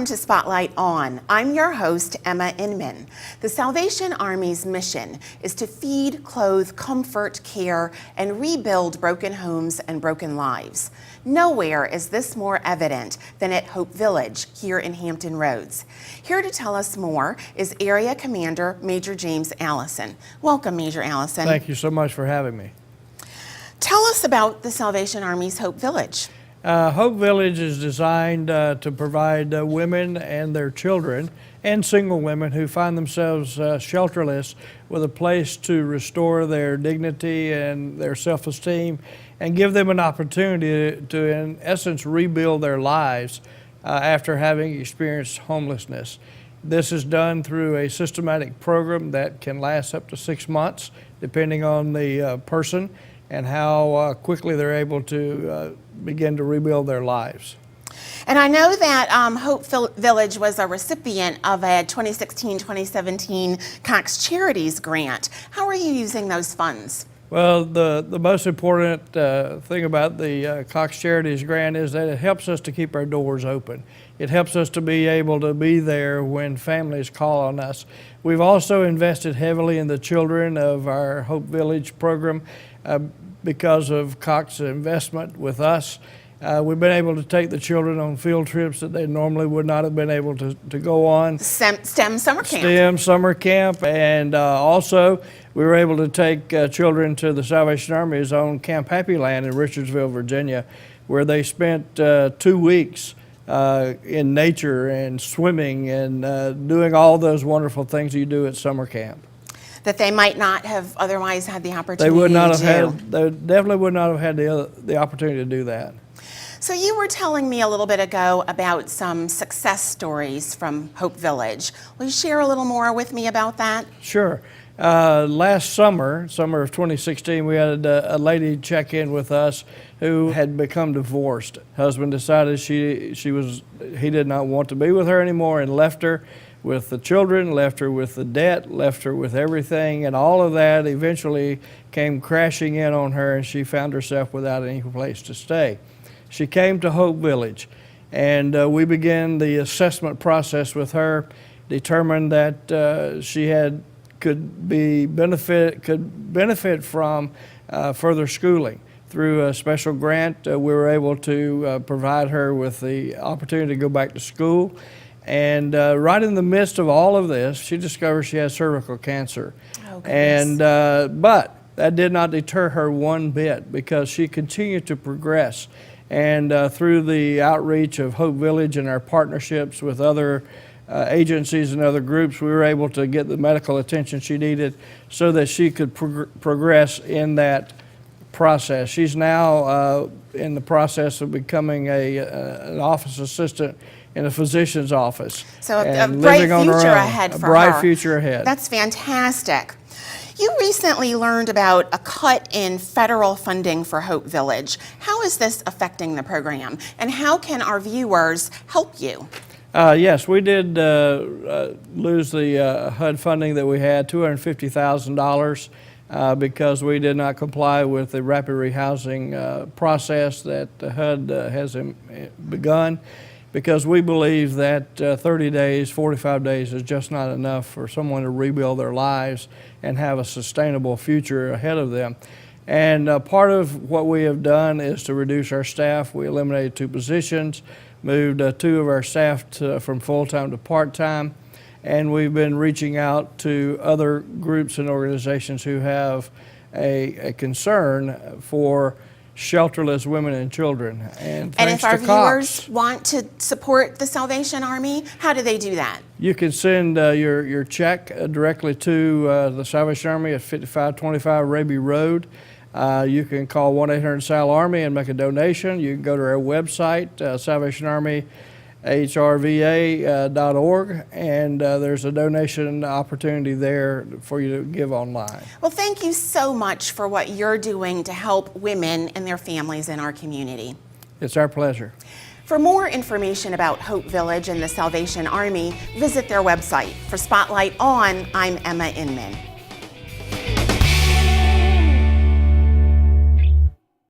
Welcome to Spotlight On. I'm your host, Emma Inman. The Salvation Army's mission is to feed, clothe, comfort, care, and rebuild broken homes and broken lives. Nowhere is this more evident than at Hope Village here in Hampton Roads. Here to tell us more is Area Commander Major James Allison. Welcome, Major Allison. Thank you so much for having me. Tell us about the Salvation Army's Hope Village. Hope Village is designed to provide women and their children and single women who find themselves shelterless with a place to restore their dignity and their self-esteem and give them an opportunity to, in essence, rebuild their lives after having experienced homelessness. This is done through a systematic program that can last up to 6 months, depending on the person and how quickly they're able to begin to rebuild their lives. And I know that Hope Village was a recipient of a 2016-2017 Cox Charities Grant. How are you using those funds? Well, the most important thing about the Cox Charities Grant is that it helps us to keep our doors open. It helps us to be able to be there when families call on us. We've also invested heavily in the children of our Hope Village program because of Cox's investment with us. We've been able to take the children on field trips that they normally would not have been able to go on. STEM Summer Camp. STEM Summer Camp, and also we were able to take children to the Salvation Army's own Camp Happy Land in Richardsville, Virginia, where they spent 2 weeks in nature and swimming and doing all those wonderful things you do at summer camp that they might not have otherwise had the opportunity they would not to have do. had. They definitely would not have had the opportunity to do that. So you were telling me a little bit ago about some success stories from Hope Village. Will you share a little more with me about that? Sure. Last summer of 2016, we had a lady check in with us who had become divorced. Husband decided he did not want to be with her anymore and left her with the children, left her with the debt, left her with everything, and all of that eventually came crashing in on her, and she found herself without any place to stay. She came to Hope Village, and we began the assessment process with her, determined that she could benefit from further schooling. Through a special grant, we were able to provide her with the opportunity to go back to school. And right in the midst of all of this, she discovered she had cervical cancer. Oh, goodness. And but that did not deter her one bit, because she continued to progress. And through the outreach of Hope Village and our partnerships with other agencies and other groups, we were able to get the medical attention she needed so that she could progress in that process. She's now in the process of becoming an office assistant in a physician's office. So a bright future ahead for her. A bright future ahead. That's fantastic. You recently learned about a cut in federal funding for Hope Village. How is this affecting the program, and how can our viewers help you? Yes, we did lose the HUD funding that we had, $250,000, because we did not comply with the rapid rehousing process that the HUD has begun, because we believe that 30 days, 45 days is just not enough for someone to rebuild their lives and have a sustainable future ahead of them. And part of what we have done is to reduce our staff. We eliminated 2 positions, moved 2 of our staff from full-time to part-time, and we've been reaching out to other groups and organizations who have a concern for shelterless women and children. And if our viewers want to support the Salvation Army, how do they do that? You can send your check directly to the Salvation Army at 5525 Raby Road. You can call 1-800-SAL-ARMY and make a donation. You can go to our website, salvationarmyhrva.org, and there's a donation opportunity there for you to give online. Well, thank you so much for what you're doing to help women and their families in our community. It's our pleasure. For more information about Hope Village and the Salvation Army, visit their website. For Spotlight On, I'm Emma Inman.